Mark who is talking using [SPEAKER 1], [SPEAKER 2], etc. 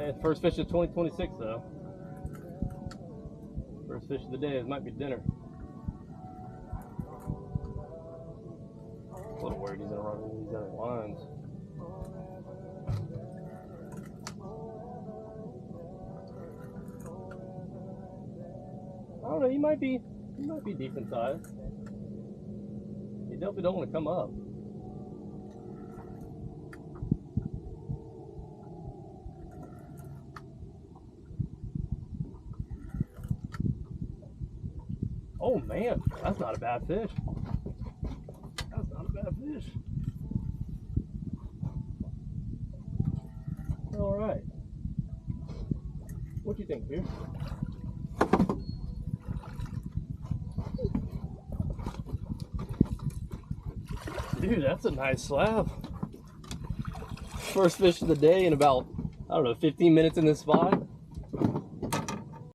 [SPEAKER 1] Alright, first fish of 2026 though. First fish of the day. It might be dinner. A little worried he's gonna run into these other lines. I don't know, he might be decent size. You definitely don't want to come up. Oh man, that's not a bad fish. That's not a bad fish. All right. What do you think, Pierce? Dude, that's a nice slab. First fish of the day in about, I don't know, 15 minutes in this spot.